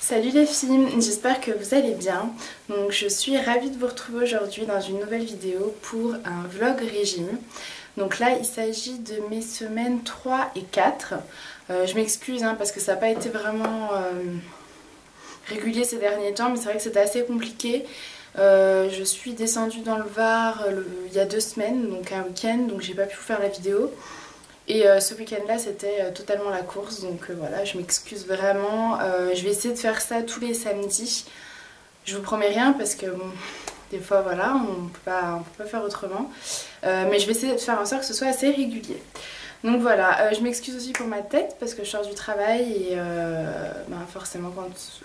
Salut les filles, j'espère que vous allez bien. Donc je suis ravie de vous retrouver aujourd'hui dans une nouvelle vidéo pour un vlog régime. Donc là il s'agit de mes semaines 3 et 4. Je m'excuse parce que ça n'a pas été vraiment régulier ces derniers temps, mais c'est vrai que c'était assez compliqué. Je suis descendue dans le Var il y a 2 semaines, donc un week-end, donc j'ai pas pu vous faire la vidéo. Et ce week-end là c'était totalement la course, donc voilà, je m'excuse vraiment. Je vais essayer de faire ça tous les samedis. Je vous promets rien parce que bon, des fois voilà, on peut pas faire autrement. Mais je vais essayer de faire en sorte que ce soit assez régulier. Donc voilà, je m'excuse aussi pour ma tête parce que je sors du travail et forcément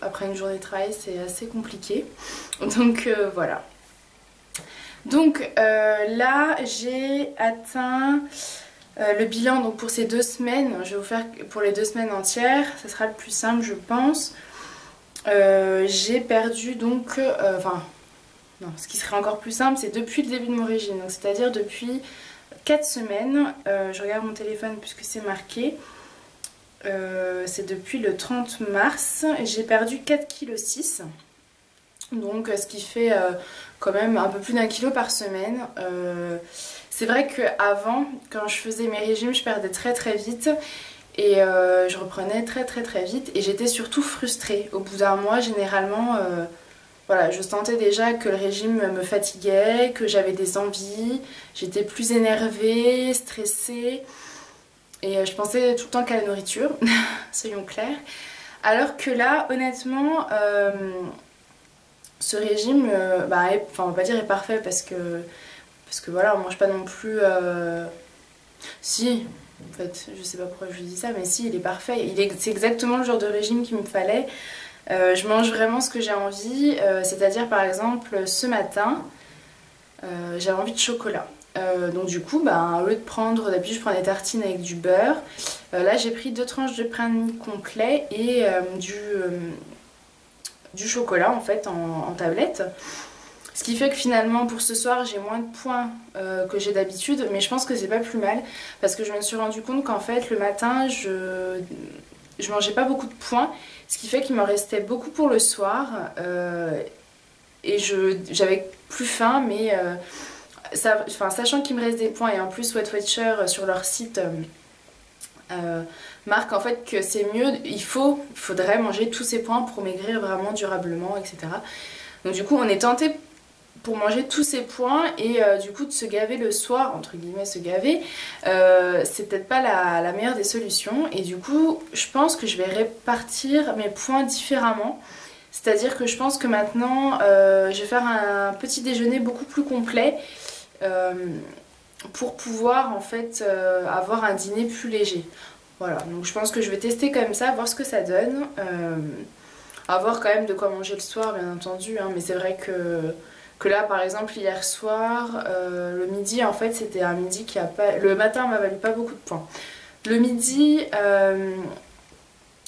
après une journée de travail c'est assez compliqué. Donc voilà. Donc là j'ai atteint... le bilan donc pour ces 2 semaines, je vais vous faire pour les 2 semaines entières, ça sera le plus simple je pense. J'ai perdu donc, non, ce qui serait encore plus simple c'est depuis le début de mon régime, donc c'est-à-dire depuis 4 semaines, je regarde mon téléphone puisque c'est marqué, c'est depuis le 30 mars, j'ai perdu 4,6 kg. Donc ce qui fait quand même un peu plus d'1 kilo par semaine. C'est vrai qu'avant, quand je faisais mes régimes, je perdais très vite et je reprenais très vite et j'étais surtout frustrée. Au bout d'un mois, généralement, voilà, je sentais déjà que le régime me fatiguait, que j'avais des envies, j'étais plus énervée, stressée et je pensais tout le temps qu'à la nourriture, soyons clairs. Alors que là, honnêtement... ce régime, on va pas dire est parfait parce que voilà, on mange pas non plus... Si, en fait, je sais pas pourquoi je dis ça, mais si, il est parfait. C'est exactement le genre de régime qu'il me fallait. Je mange vraiment ce que j'ai envie, c'est-à-dire par exemple, ce matin, j'avais envie de chocolat. Donc du coup, au lieu de prendre, d'habitude je prends des tartines avec du beurre. Là j'ai pris 2 tranches de pain de mie complet et du chocolat en fait en tablette, ce qui fait que finalement pour ce soir j'ai moins de points que j'ai d'habitude, mais je pense que c'est pas plus mal parce que je me suis rendu compte qu'en fait le matin je mangeais pas beaucoup de points, ce qui fait qu'il m'en restait beaucoup pour le soir et j'avais plus faim, mais sachant qu'il me reste des points et en plus Weight Watchers sur leur site marque en fait que c'est mieux, il faudrait manger tous ces points pour maigrir vraiment durablement, etc. Donc du coup on est tenté pour manger tous ces points et du coup de se gaver le soir, entre guillemets se gaver, c'est peut-être pas la meilleure des solutions et du coup je pense que je vais répartir mes points différemment. C'est-à-dire que je pense que maintenant je vais faire un petit déjeuner beaucoup plus complet pour pouvoir en fait avoir un dîner plus léger. Voilà, donc je pense que je vais tester comme ça, voir ce que ça donne. Avoir quand même de quoi manger le soir bien entendu, mais c'est vrai que là par exemple hier soir, le midi en fait c'était un midi qui a pas... Le matin m'a valu pas beaucoup de points. Le midi,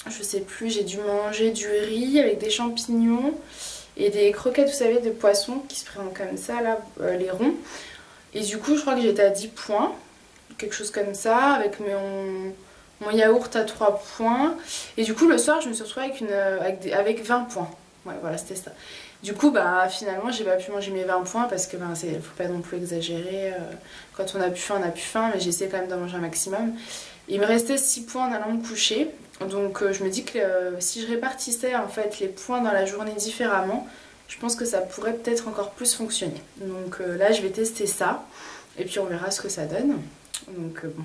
je sais plus, j'ai dû manger du riz avec des champignons et des croquettes, vous savez, de poisson qui se présentent comme ça là, les ronds. Et du coup je crois que j'étais à 10 points, quelque chose comme ça, avec mon yaourt à 3 points. Et du coup le soir je me suis retrouvée avec 20 points. Ouais voilà, c'était ça. Du coup finalement j'ai pas pu manger mes 20 points parce que faut pas non plus exagérer. Quand on a plus faim, on a plus faim, mais j'essaie quand même d'en manger un maximum. Il me restait 6 points en allant me coucher. Donc je me dis que si je répartissais en fait les points dans la journée différemment, je pense que ça pourrait peut-être encore plus fonctionner. Donc là je vais tester ça et puis on verra ce que ça donne. Donc bon.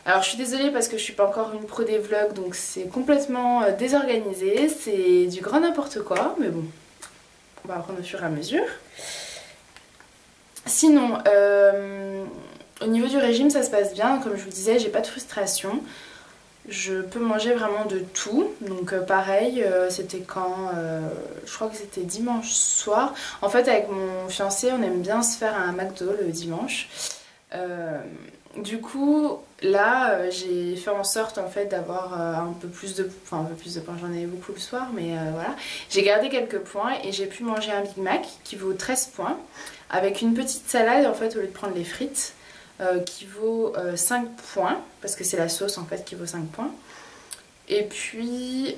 Alors je suis désolée parce que je suis pas encore une pro des vlogs, donc c'est complètement désorganisé, c'est du grand n'importe quoi, mais bon, on va apprendre au fur et à mesure. Sinon, au niveau du régime ça se passe bien, comme je vous disais, j'ai pas de frustration. Je peux manger vraiment de tout, donc pareil, c'était quand, je crois que c'était dimanche soir. En fait avec mon fiancé on aime bien se faire un McDo le dimanche. Du coup là j'ai fait en sorte en fait d'avoir un peu plus de points, j'en avais beaucoup le soir, mais voilà. J'ai gardé quelques points et j'ai pu manger un Big Mac qui vaut 13 points avec une petite salade en fait au lieu de prendre les frites. Qui vaut 5 points, parce que c'est la sauce en fait qui vaut 5 points. Et puis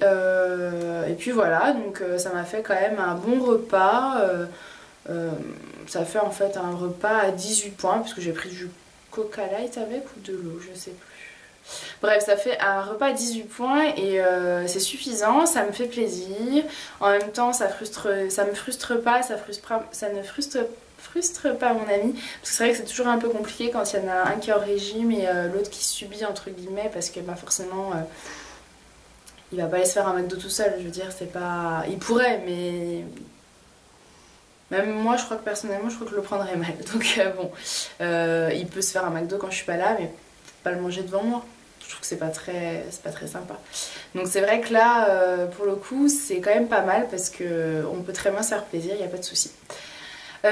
voilà, donc ça m'a fait quand même un bon repas. Ça fait en fait un repas à 18 points, parce que j'ai pris du Coca Light avec ou de l'eau, je sais plus. Bref, ça fait un repas à 18 points et c'est suffisant, ça me fait plaisir. En même temps, ça me frustre pas, ça ne frustre pas mon ami. Parce que c'est vrai que c'est toujours un peu compliqué quand il y en a un qui est en régime et l'autre qui subit entre guillemets, parce que bah, forcément il va pas aller se faire un McDo tout seul. Je veux dire, c'est pas... Il pourrait, mais... Même moi, je crois que personnellement, je crois que je le prendrais mal. Donc bon, il peut se faire un McDo quand je suis pas là, mais pas le manger devant moi. Je trouve que c'est pas très sympa. Donc c'est vrai que là, pour le coup, c'est quand même pas mal parce que on peut très bien se faire plaisir, il n'y a pas de souci.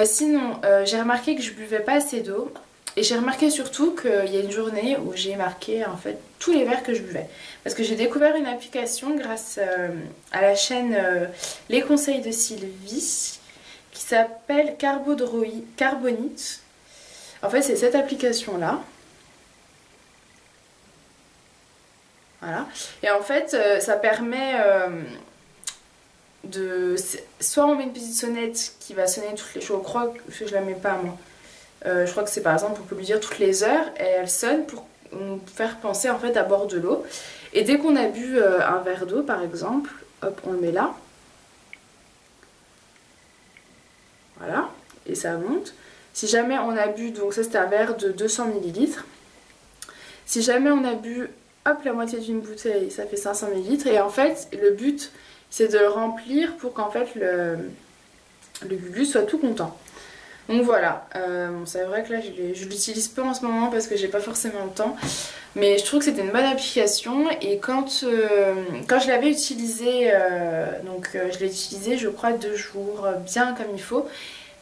Sinon, j'ai remarqué que je buvais pas assez d'eau. Et j'ai remarqué surtout qu'il y a une journée où j'ai marqué en fait tous les verres que je buvais. Parce que j'ai découvert une application grâce à la chaîne Les Conseils de Sylvie qui s'appelle Carbonite. En fait, c'est cette application-là. Voilà. Et en fait, ça permet de... Soit on met une petite sonnette qui va sonner toutes les... Je crois que je la mets pas moi. Je crois que c'est par exemple, on peut lui dire toutes les heures et elle sonne pour nous faire penser en fait à boire de l'eau. Et dès qu'on a bu un verre d'eau par exemple, hop, on le met là. Voilà, et ça monte. Si jamais on a bu, donc ça c'était un verre de 200 ml. Si jamais on a bu, hop, la moitié d'une bouteille, ça fait 500 ml. Et en fait, le but c'est de le remplir pour qu'en fait le Gugu soit tout content. Donc voilà, bon, c'est vrai que là je l'utilise pas en ce moment parce que j'ai pas forcément le temps. Mais je trouve que c'était une bonne application et quand je l'avais utilisé, je l'ai utilisé je crois 2 jours bien comme il faut.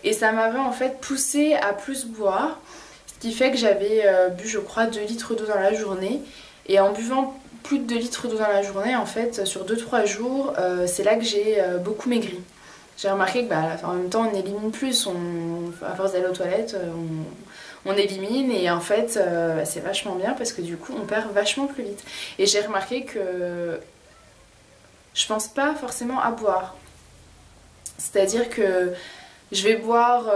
Et ça m'avait en fait poussé à plus boire. Ce qui fait que j'avais bu je crois 2 litres d'eau dans la journée. Et en buvant plus de 2 litres d'eau dans la journée en fait sur 2-3 jours, c'est là que j'ai beaucoup maigri. J'ai remarqué que bah, en même temps on élimine plus, à force d'aller aux toilettes, on élimine et en fait c'est vachement bien parce que du coup on perd vachement plus vite. Et j'ai remarqué que je pense pas forcément à boire. C'est-à-dire que je vais boire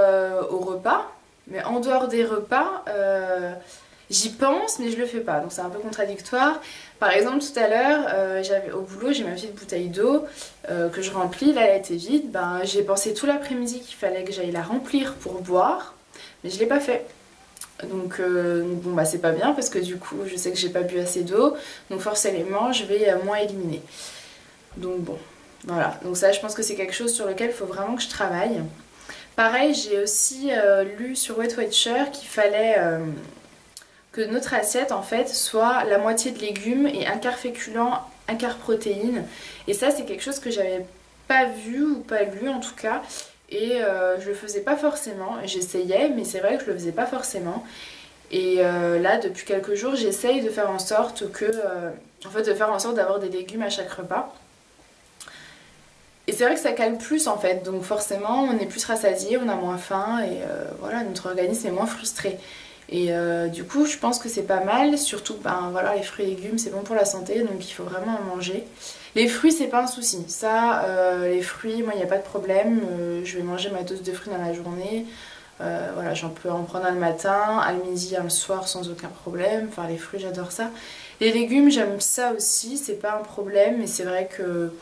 au repas, mais en dehors des repas, j'y pense mais je le fais pas. Donc c'est un peu contradictoire. Par exemple tout à l'heure, au boulot j'ai ma petite bouteille d'eau que je remplis, là elle était vide. Ben, j'ai pensé tout l'après-midi qu'il fallait que j'aille la remplir pour boire, mais je l'ai pas fait. Donc bon bah c'est pas bien parce que du coup je sais que j'ai pas bu assez d'eau, donc forcément je vais moins éliminer. Donc bon, voilà. Donc ça je pense que c'est quelque chose sur lequel il faut vraiment que je travaille. Pareil, j'ai aussi lu sur Weight Watcher qu'il fallait que notre assiette en fait soit la moitié de légumes et un quart féculent, un quart protéines. Et ça c'est quelque chose que j'avais pas vu ou pas lu en tout cas. Et je le faisais pas forcément, j'essayais mais c'est vrai que je le faisais pas forcément. Et là depuis quelques jours j'essaye de faire en sorte d'avoir des légumes à chaque repas. Et c'est vrai que ça cale plus en fait, donc forcément on est plus rassasié, on a moins faim et voilà, notre organisme est moins frustré. Et du coup je pense que c'est pas mal, surtout ben, voilà, les fruits et légumes c'est bon pour la santé donc il faut vraiment en manger. Les fruits c'est pas un souci, ça les fruits moi il n'y a pas de problème, je vais manger ma dose de fruits dans la journée. Voilà, j'en peux en prendre un le matin, à le midi, un le soir sans aucun problème, enfin les fruits j'adore ça. Les légumes j'aime ça aussi, c'est pas un problème mais c'est vrai que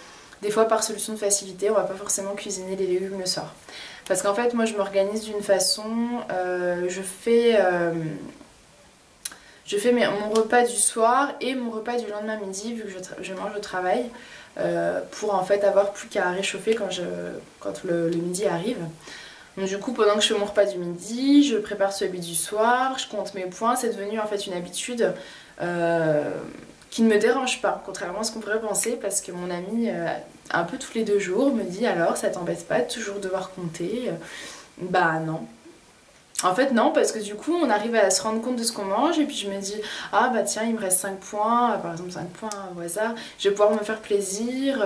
des fois par solution de facilité on va pas forcément cuisiner les légumes le soir. Parce qu'en fait moi je m'organise d'une façon, je fais mon repas du soir et mon repas du lendemain midi vu que je mange au travail pour en fait avoir plus qu'à réchauffer quand le midi arrive. Donc du coup pendant que je fais mon repas du midi, je prépare celui du soir, je compte mes points, c'est devenu en fait une habitude qui ne me dérange pas, contrairement à ce qu'on pourrait penser parce que mon ami un peu tous les 2 jours me dit alors ça t'embête pas de toujours devoir compter? Bah non. En fait non parce que du coup on arrive à se rendre compte de ce qu'on mange et puis je me dis ah bah tiens il me reste 5 points, par exemple 5 points au hasard, je vais pouvoir me faire plaisir.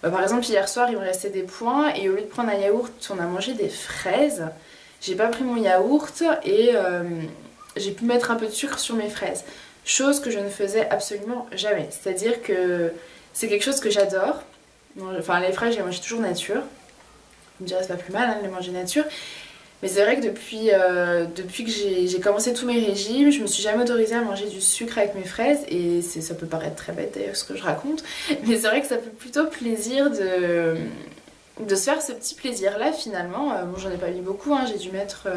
Par exemple hier soir il me restait des points et au lieu de prendre un yaourt on a mangé des fraises. J'ai pas pris mon yaourt et j'ai pu mettre un peu de sucre sur mes fraises. chose que je ne faisais absolument jamais. C'est-à-dire que c'est quelque chose que j'adore. Enfin les fraises, je les mange toujours nature. Vous me direz c'est pas plus mal hein, de les manger nature. Mais c'est vrai que depuis que j'ai commencé tous mes régimes, je me suis jamais autorisée à manger du sucre avec mes fraises. Et ça peut paraître très bête d'ailleurs ce que je raconte. Mais c'est vrai que ça fait plutôt plaisir de se faire ce petit plaisir là finalement. Bon, j'en ai pas mis beaucoup, hein. J'ai dû mettre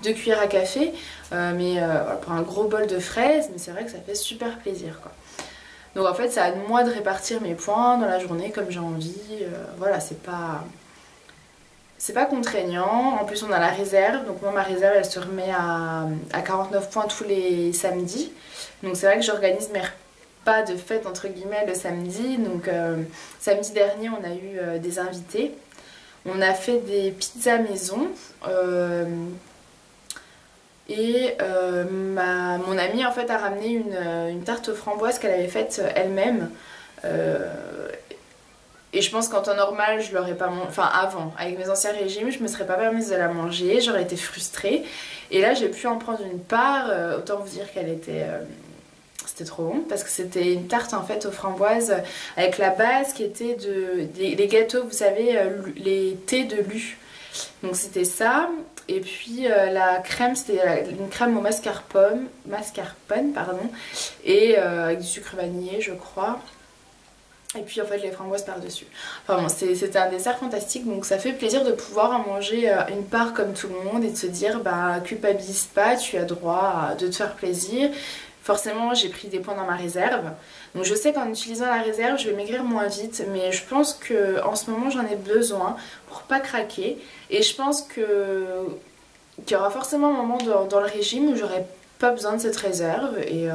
2 cuillères à café. Voilà, pour un gros bol de fraises. Mais c'est vrai que ça fait super plaisir quoi. Donc en fait c'est à moi de répartir mes points dans la journée comme j'ai envie. Voilà, c'est pas contraignant. En plus on a la réserve, donc moi ma réserve elle se remet à 49 points tous les samedis. Donc c'est vrai que j'organise mes repas de fête entre guillemets le samedi. Donc samedi dernier on a eu des invités. On a fait des pizzas maison. Mon amie en fait a ramené une tarte aux framboises qu'elle avait faite elle-même. Et je pense qu'en temps normal, je l'aurais pas mangé. Enfin, avant, avec mes anciens régimes, je me serais pas permise de la manger, j'aurais été frustrée. Et là, j'ai pu en prendre une part. Autant vous dire qu'elle était. C'était trop bon parce que c'était une tarte en fait aux framboises avec la base qui était les gâteaux, vous savez, les thés de Lu. Donc c'était ça. Et puis la crème, c'était une crème au mascarpone, pardon. Et avec du sucre vanillé, je crois. Et puis en fait les framboises par-dessus. Enfin bon, c'était un dessert fantastique, donc ça fait plaisir de pouvoir en manger une part comme tout le monde et de se dire bah culpabilise pas, tu as droit de te faire plaisir. Forcément j'ai pris des points dans ma réserve. Donc je sais qu'en utilisant la réserve je vais maigrir moins vite, mais je pense qu'en ce moment j'en ai besoin pour pas craquer. Et je pense qu'il y aura forcément un moment dans le régime où j'aurai pas besoin de cette réserve et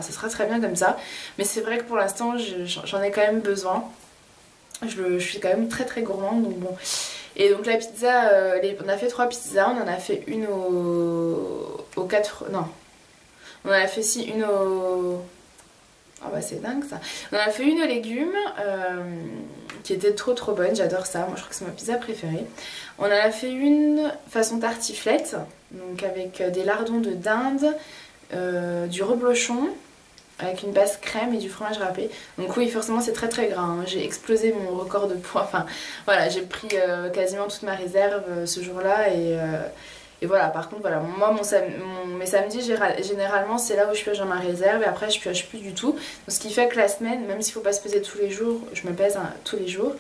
ça sera très bien comme ça. Mais c'est vrai que pour l'instant j'en ai quand même besoin. Je suis quand même très très gourmande donc bon. Et donc la pizza, on a fait 3 pizzas, on en a fait une au 4... Non. On en a fait une au... Oh bah c'est dingue ça. On en a fait une aux légumes qui était trop bonne, j'adore ça. Moi je crois que c'est ma pizza préférée. On en a fait une façon tartiflette, donc avec des lardons de dinde, du reblochon, avec une base crème et du fromage râpé. Donc oui forcément c'est très très gras, hein. J'ai explosé mon record de poids. Enfin voilà, j'ai pris quasiment toute ma réserve ce jour-là et voilà, par contre, voilà, moi mes samedis, généralement, c'est là où je pioche dans ma réserve et après je pioche plus du tout. Donc, ce qui fait que la semaine, même s'il faut pas se peser tous les jours, je me pèse tous les jours.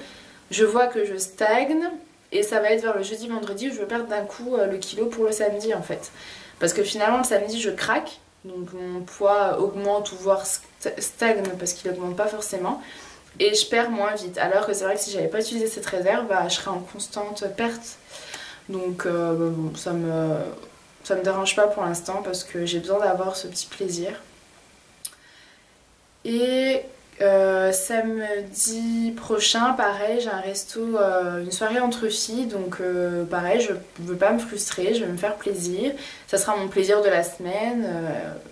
Je vois que je stagne et ça va être vers le jeudi, vendredi où je veux perdre d'un coup le kilo pour le samedi en fait. Parce que finalement, le samedi, je craque, donc mon poids augmente ou voire stagne parce qu'il augmente pas forcément. Et je perds moins vite. Alors que c'est vrai que si j'avais pas utilisé cette réserve, bah, je serais en constante perte. Donc bon, ça me dérange pas pour l'instant parce que j'ai besoin d'avoir ce petit plaisir. Et samedi prochain, pareil, j'ai un resto, une soirée entre filles. Donc pareil, je veux pas me frustrer, je vais me faire plaisir. Ça sera mon plaisir de la semaine.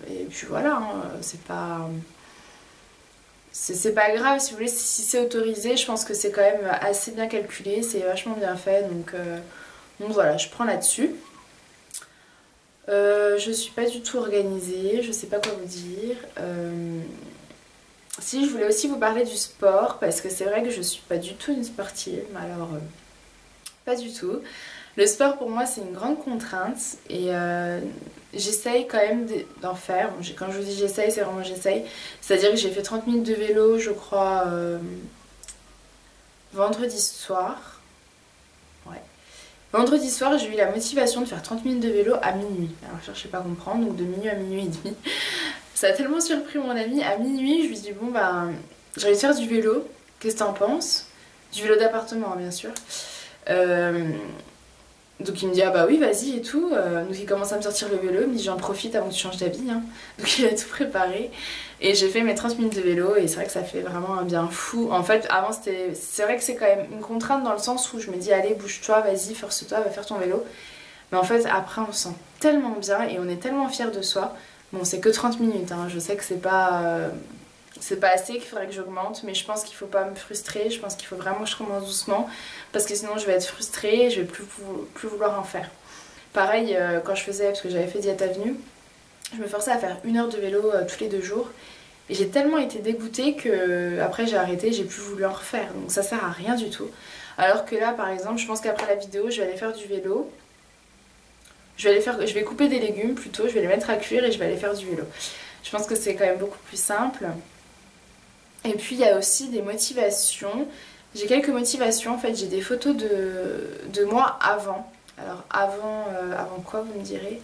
Et puis voilà, hein, c'est pas grave si vous voulez, si c'est autorisé. Je pense que c'est quand même assez bien calculé, c'est vachement bien fait. Donc voilà, je prends là-dessus. Je suis pas du tout organisée, je sais pas quoi vous dire. Si, je voulais aussi vous parler du sport, parce que c'est vrai que je suis pas du tout une sportive, alors pas du tout. Le sport pour moi c'est une grande contrainte et j'essaye quand même d'en faire. Quand je vous dis j'essaye, c'est vraiment j'essaye. C'est-à-dire que j'ai fait 30 minutes de vélo, je crois, vendredi soir. Vendredi soir, j'ai eu la motivation de faire 30 minutes de vélo à minuit. Alors, je cherchais pas à comprendre, donc de minuit à minuit et demi. Ça a tellement surpris mon ami. À minuit, je lui dis bon, bah, j'ai envie de faire du vélo. Qu'est-ce que t'en penses? Du vélo d'appartement, bien sûr. Donc, il me dit ah bah oui, vas-y et tout. Donc, il commence à me sortir le vélo. Il me dit j'en profite avant que tu changes d'habit. Hein. Donc, il a tout préparé. Et j'ai fait mes 30 minutes de vélo et c'est vrai que ça fait vraiment un bien fou. En fait, avant, c'est vrai que c'est quand même une contrainte dans le sens où je me dis allez, bouge-toi, vas-y, force-toi, va faire ton vélo. Mais en fait, après, on se sent tellement bien et on est tellement fiers de soi. Bon, c'est que 30 minutes, hein. Je sais que c'est pas assez, qu'il faudrait que j'augmente, mais je pense qu'il faut pas me frustrer. Je pense qu'il faut vraiment que je commence doucement parce que sinon, je vais être frustrée et je vais plus vouloir en faire. Pareil, quand je faisais, parce que j'avais fait Diète Avenue. Je me forçais à faire 1 heure de vélo tous les 2 jours. Et j'ai tellement été dégoûtée que après j'ai arrêté, j'ai plus voulu en refaire. Donc ça sert à rien du tout. Alors que là par exemple, je pense qu'après la vidéo, je vais aller faire du vélo. Je vais couper des légumes plutôt, je vais les mettre à cuire et je vais aller faire du vélo. Je pense que c'est quand même beaucoup plus simple. Et puis il y a aussi des motivations. J'ai quelques motivations en fait, j'ai des photos de moi avant. Alors avant quoi vous me direz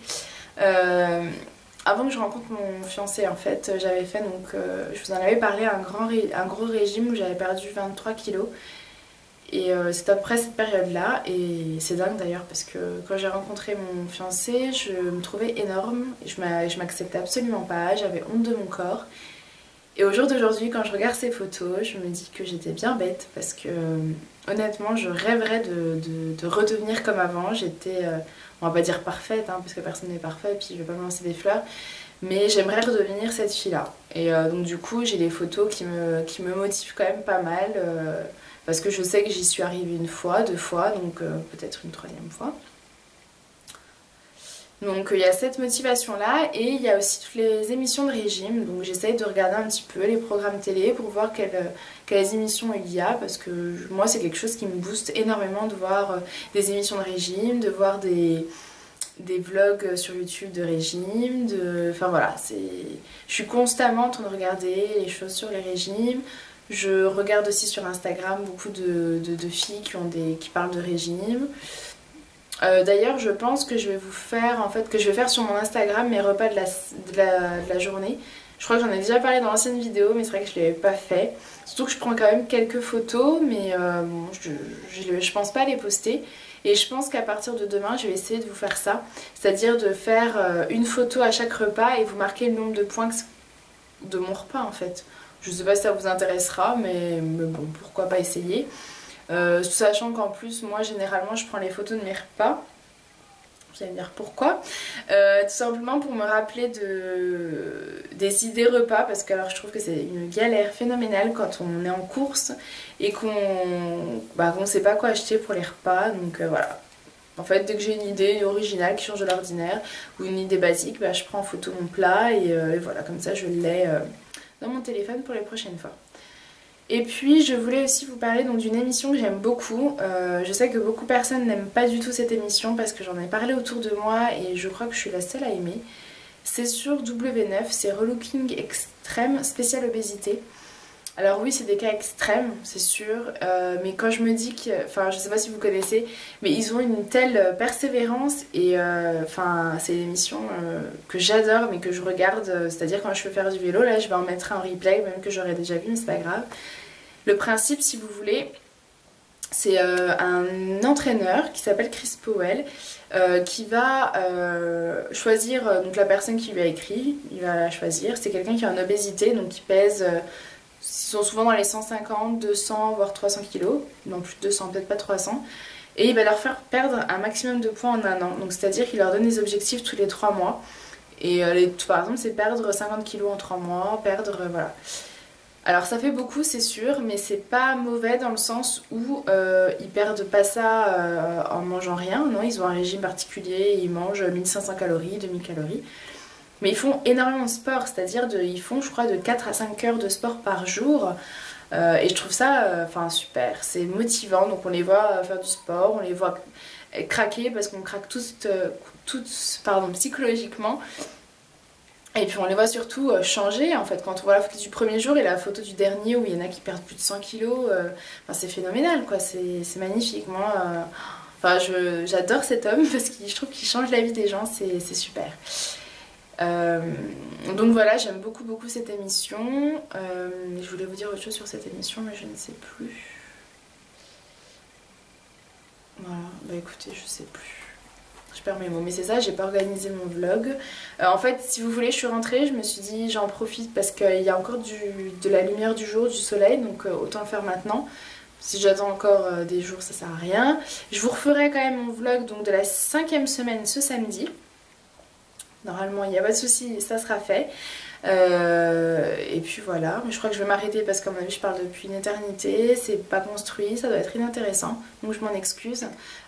avant que je rencontre mon fiancé en fait, j'avais fait donc, je vous en avais parlé, un gros régime où j'avais perdu 23 kilos. Et c'est après cette période-là, et c'est dingue d'ailleurs parce que quand j'ai rencontré mon fiancé, je me trouvais énorme, je m'acceptais absolument pas, j'avais honte de mon corps. Et au jour d'aujourd'hui, quand je regarde ces photos, je me dis que j'étais bien bête parce que honnêtement, je rêverais de redevenir comme avant. J'étais, on va pas dire parfaite, hein, parce que personne n'est parfait, puis je vais pas me lancer des fleurs, mais j'aimerais redevenir cette fille-là. Et donc du coup, j'ai des photos qui me motivent quand même pas mal. Parce que je sais que j'y suis arrivée 1 fois, 2 fois, donc peut-être une 3e fois. Donc il y a cette motivation là et il y a aussi toutes les émissions de régime. Donc j'essaye de regarder un petit peu les programmes télé pour voir quelles émissions il y a. Parce que moi c'est quelque chose qui me booste énormément de voir des émissions de régime, de voir des vlogs sur YouTube de régime. Enfin voilà, je suis constamment en train de regarder les choses sur les régimes. Je regarde aussi sur Instagram beaucoup de filles qui parlent de régime. D'ailleurs, je pense que je vais vous faire, en fait, que je vais faire sur mon Instagram mes repas de la journée. Je crois que j'en ai déjà parlé dans l'ancienne vidéo, mais c'est vrai que je ne l'avais pas fait. Surtout que je prends quand même quelques photos, mais bon, je pense pas les poster. Et je pense qu'à partir de demain, je vais essayer de vous faire ça. C'est-à-dire de faire une photo à chaque repas et vous marquer le nombre de points de mon repas en fait. Je sais pas si ça vous intéressera, mais bon, pourquoi pas essayer. Sachant qu'en plus, moi, généralement, je prends les photos de mes repas. Vous allez me dire pourquoi. Tout simplement pour me rappeler des idées repas, parce que alors, je trouve que c'est une galère phénoménale quand on est en course et qu'on ne sait pas quoi acheter pour les repas. Donc voilà. En fait, dès que j'ai une idée originale qui change de l'ordinaire ou une idée basique, je prends en photo mon plat et voilà, comme ça je l'ai dans mon téléphone pour les prochaines fois. Et puis je voulais aussi vous parler d'une émission que j'aime beaucoup. Je sais que beaucoup de personnes n'aiment pas du tout cette émission parce que j'en ai parlé autour de moi et je crois que je suis la seule à aimer. C'est sur W9, c'est Relooking Extrême spécial obésité. Alors oui, c'est des cas extrêmes, c'est sûr, mais quand je me dis que, enfin je sais pas si vous connaissez, mais ils ont une telle persévérance et enfin c'est une émission que j'adore mais que je regarde, c'est-à-dire quand je veux faire du vélo, là je vais en mettre un replay, même que j'aurais déjà vu mais c'est pas grave. Le principe, si vous voulez, c'est un entraîneur qui s'appelle Chris Powell qui va choisir donc la personne qui lui a écrit, il va la choisir, c'est quelqu'un qui a une obésité, donc qui pèse... Ils sont souvent dans les 150, 200, voire 300 kilos. Non, plus de 200, peut-être pas 300. Et il va leur faire perdre un maximum de poids en 1 an. Donc c'est-à-dire qu'il leur donne des objectifs tous les 3 mois. Et par exemple, c'est perdre 50 kilos en 3 mois, voilà. Alors ça fait beaucoup, c'est sûr, mais c'est pas mauvais dans le sens où ils perdent pas ça en mangeant rien. Non, ils ont un régime particulier, ils mangent 1500 calories, 2000 calories. Mais ils font énormément de sport, c'est-à-dire ils font je crois de 4 à 5 heures de sport par jour. Et je trouve ça super, c'est motivant, donc on les voit faire du sport, on les voit craquer parce qu'on craque tous psychologiquement. Et puis on les voit surtout changer en fait, quand on voit la photo du premier jour et la photo du dernier où il y en a qui perdent plus de 100 kilos, c'est phénoménal quoi, c'est magnifique. Moi, j'adore cet homme parce que je trouve qu'il change la vie des gens, c'est super. Donc voilà, j'aime beaucoup cette émission. Je voulais vous dire autre chose sur cette émission mais je ne sais plus. Voilà, écoutez, je sais plus. Je perds mes mots, mais c'est ça, j'ai pas organisé mon vlog. En fait, si vous voulez, je suis rentrée, je me suis dit j'en profite parce qu'il y a encore de la lumière du jour, du soleil, donc autant le faire maintenant. Si j'attends encore des jours, ça sert à rien. Je vous referai quand même mon vlog donc, de la 5e semaine ce samedi. Normalement il n'y a pas de souci, ça sera fait. Et puis voilà, mais je crois que je vais m'arrêter parce qu'à mon avis je parle depuis une éternité, c'est pas construit, ça doit être inintéressant, donc je m'en excuse.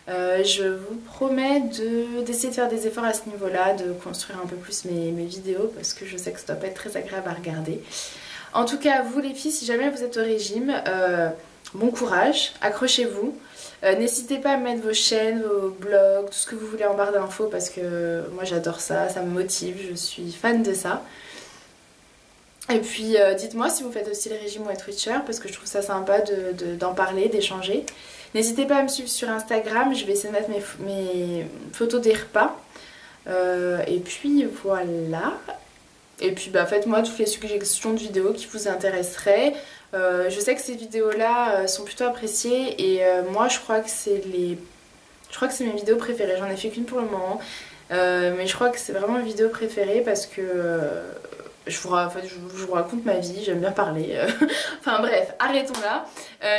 Je vous promets d'essayer de faire des efforts à ce niveau-là, de construire un peu plus mes vidéos parce que je sais que ça doit pas être très agréable à regarder. En tout cas, vous les filles, si jamais vous êtes au régime, bon courage, accrochez-vous. N'hésitez pas à mettre vos chaînes, vos blogs, tout ce que vous voulez en barre d'infos parce que moi j'adore ça, ça me motive, je suis fan de ça. Et puis dites-moi si vous faites aussi le régime Weight Watcher parce que je trouve ça sympa d'en parler, d'échanger. N'hésitez pas à me suivre sur Instagram, je vais essayer de mettre mes photos des repas. Et puis voilà. Et puis bah, faites-moi toutes les suggestions de vidéos qui vous intéresseraient. Je sais que ces vidéos-là sont plutôt appréciées et moi je crois que c'est mes vidéos préférées. J'en ai fait qu'une pour le moment. Mais je crois que c'est vraiment mes vidéos préférées parce que je vous raconte ma vie, j'aime bien parler. Enfin bref, arrêtons là.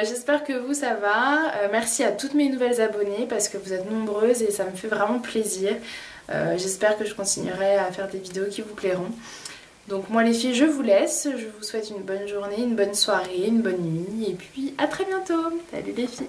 J'espère que vous ça va. Merci à toutes mes nouvelles abonnées parce que vous êtes nombreuses et ça me fait vraiment plaisir. J'espère que je continuerai à faire des vidéos qui vous plairont. Donc moi les filles je vous laisse, je vous souhaite une bonne journée, une bonne soirée, une bonne nuit et puis à très bientôt. Salut les filles.